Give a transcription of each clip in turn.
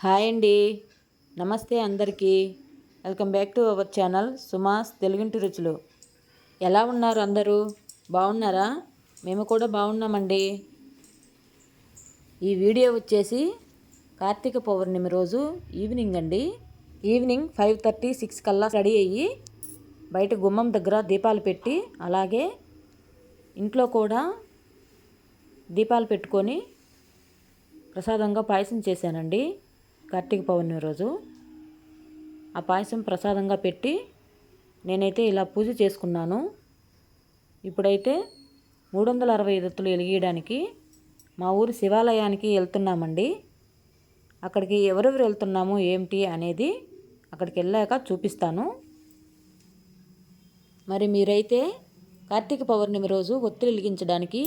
Hi అండి. నమస్తే అందరికీ. Welcome back to our channel Suma's Teluginti Ruchulu. ఎలా ఉన్నారు అందరూ? బాగున్నారా? మేము కూడా బాగున్నామండి. ఈ వీడియో వచ్చేసి కార్తీక పౌర్ణమి రోజు ఈవినింగ్ అండి. ఈవినింగ్ 5:30, 6 కల్లా రెడీ అయ్యి బయట గుమ్మం దగ్గర దీపాలు పెట్టి, అలాగే ఇంట్లో కూడా దీపాలు పెట్టుకొని ప్రసాదంగా పాయసం చేశానండి. కార్తీక పౌర్ణమి రోజు ఆ పాయసం ప్రసాదంగా పెట్టి నేనైతే ఇలా పూజ చేసుకున్నాను. ఇప్పుడైతే 365 ఒత్తులు వెలిగించడానికి మా ఊరి శివాలయానికి వెళ్తున్నామండి. అక్కడికి ఎవరెవరు వెళ్తున్నాము ఏమిటి అనేది అక్కడికి వెళ్ళాక చూపిస్తాను. మరి మీరైతే కార్తీక పౌర్ణమి రోజు ఒత్తులు వెలిగించడానికి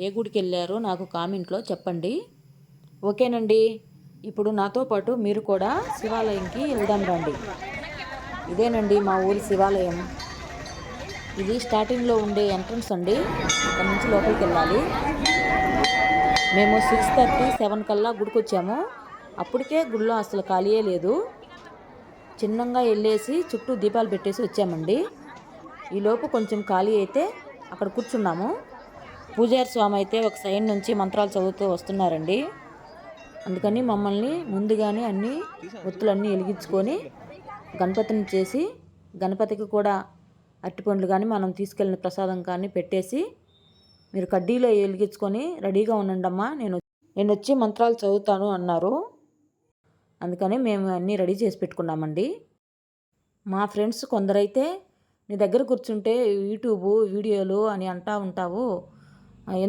ఏ గుడికి వెళ్ళారో నాకు కామెంట్లో చెప్పండి. ఓకేనండి. ఇప్పుడు నాతో పాటు మీరు కూడా శివాలయంకి వెళ్దాం రండి. ఇదేనండి మా ఊరి శివాలయం. ఇది స్టార్టింగ్లో ఉండే ఎంట్రన్స్ అండి. ఇక్కడ నుంచి లోపలికి వెళ్ళాలి. మేము 6:30, 7 కల్లా గుడికి వచ్చాము. అప్పటికే గుడిలో అసలు ఖాళీయే లేదు. చిన్నగా వెళ్ళేసి చుట్టూ దీపాలు పెట్టేసి వచ్చామండి. ఈలోపు కొంచెం ఖాళీ అయితే అక్కడ కూర్చున్నాము. పూజారి స్వామి అయితే ఒక సైడ్ నుంచి మంత్రాలు చదువుతూ వస్తున్నారండి. అందుకని మమ్మల్ని ముందుగానే అన్ని ఒత్తులన్నీ వెలిగించుకొని గణపతిని చేసి, గణపతికి కూడా అరటిపండ్లు కానీ మనం తీసుకెళ్ళిన ప్రసాదం కానీ పెట్టేసి, మీరు కడ్డీలో వెలిగించుకొని రెడీగా ఉండండమ్మా, నేను వచ్చి మంత్రాలు చదువుతాను అన్నారు. అందుకని మేము అన్నీ రెడీ చేసి పెట్టుకున్నామండి. మా ఫ్రెండ్స్ కొందరైతే నీ దగ్గర కూర్చుంటే యూట్యూబ్ వీడియోలు అని అంటూ ఉంటావు,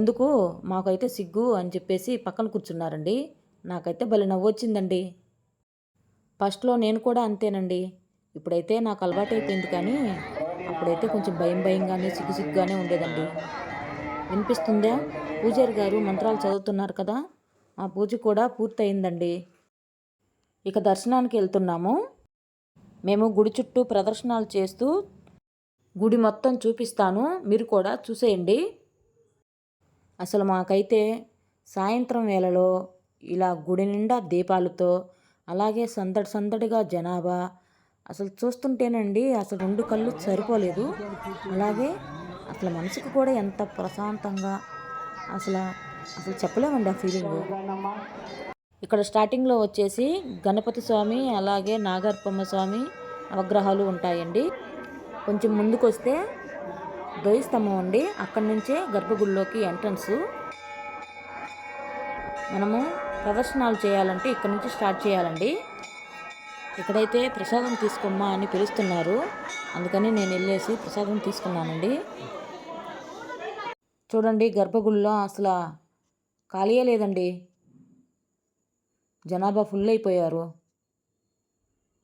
ఎందుకు, మాకైతే సిగ్గు అని చెప్పేసి పక్కన కూర్చున్నారండి. నాకైతే భలే నవ్వు వచ్చిందండి. ఫస్ట్లో నేను కూడా అంతేనండి. ఇప్పుడైతే నాకు అలవాటు అయిపోయింది, కానీ అప్పుడైతే కొంచెం భయంగానే సిగ్గుగానే ఉండేదండి. వినిపిస్తుందా? పూజారి గారు మంత్రాలు చదువుతున్నారు కదా. ఆ పూజ కూడా పూర్తయిందండి. ఇక దర్శనానికి వెళ్తున్నాము. మేము గుడి చుట్టూ ప్రదర్శనలు చేస్తూ గుడి మొత్తం చూపిస్తాను, మీరు కూడా చూసేయండి. అసలు మాకైతే సాయంత్రం వేళలో ఇలా గుడి నిండా దీపాలతో, అలాగే సందడిగా జనాభా అసలు చూస్తుంటేనండి అసలు 2 కళ్ళు సరిపోలేదు. అలాగే అసలు మనసుకు కూడా ఎంత ప్రశాంతంగా అసలు చెప్పలేమండి ఆ ఫీలింగ్. ఇక్కడ స్టార్టింగ్లో వచ్చేసి గణపతి స్వామి, అలాగే నాగర్పమ్మ స్వామి అవగ్రహాలు ఉంటాయండి. కొంచెం ముందుకు వస్తే ద్వైస్తంభం అండి. అక్కడి నుంచే గర్భగుడిలోకి ఎంట్రన్స్. మనము ప్రదర్శనలు చేయాలంటే ఇక్కడ నుంచి స్టార్ట్ చేయాలండి. ఇక్కడైతే ప్రసాదం తీసుకోమ్మా అని పిలుస్తున్నారు. అందుకని నేను వెళ్ళేసి ప్రసాదం తీసుకున్నానండి. చూడండి, గర్భగుడిలో అసలు ఖాళీయే లేదండి. జనాభా ఫుల్ అయిపోయారు.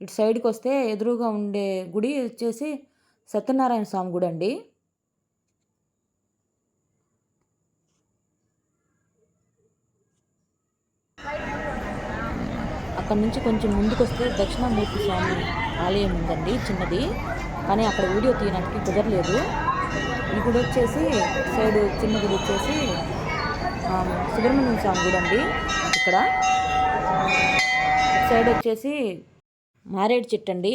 ఇటు సైడ్కి వస్తే ఎదురుగా ఉండే గుడి వచ్చేసి సత్యనారాయణ స్వామి గుడి అండి. అక్కడ నుంచి కొంచెం ముందుకు వస్తే దక్షిణామూర్తి స్వామి ఆలయం ఉందండి, చిన్నది. కానీ అక్కడ వీడియో తీయడానికి కుదరలేదు. ఈ గుడి వచ్చేసి సైడ్ చిన్న గుడి వచ్చేసి సుబ్రహ్మణ్యం స్వామి గుడి అండి. ఇక్కడ సైడ్ వచ్చేసి మారేడు చెట్టు అండి.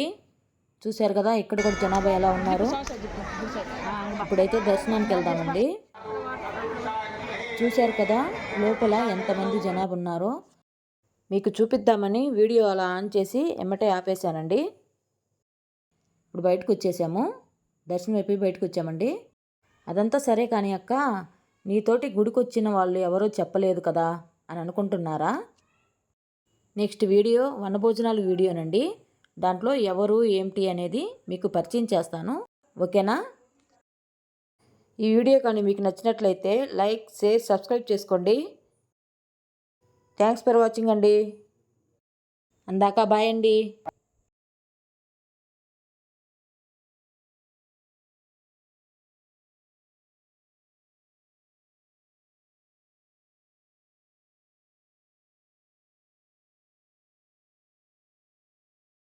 చూశారు కదా ఇక్కడ కూడా జనాభా ఎలా ఉన్నారు. ఇప్పుడైతే దర్శనానికి వెళ్దామండి. చూశారు కదా లోపల ఎంతమంది జనాభా ఉన్నారో. మీకు చూపిద్దామని వీడియో అలా ఆన్ చేసి ఎమ్మటే ఆపేశానండి. ఇప్పుడు బయటకు వచ్చేసాము. దర్శనం అయిపోయి బయటకు వచ్చామండి. అదంతా సరే కానీ అక్క, నీతోటి గుడికి వచ్చిన వాళ్ళు ఎవరో చెప్పలేదు కదా అని అనుకుంటున్నారా? నెక్స్ట్ వీడియో వనభోజనాలు వీడియోనండి. దాంట్లో ఎవరు ఏమిటి అనేది మీకు పరిచయం చేస్తాను. ఓకేనా? ఈ వీడియో కానీ మీకు నచ్చినట్లయితే లైక్, షేర్, సబ్స్క్రైబ్ చేసుకోండి. థ్యాంక్స్ ఫర్ వాచింగ్ అండి. అందాక బాయ్ అండి.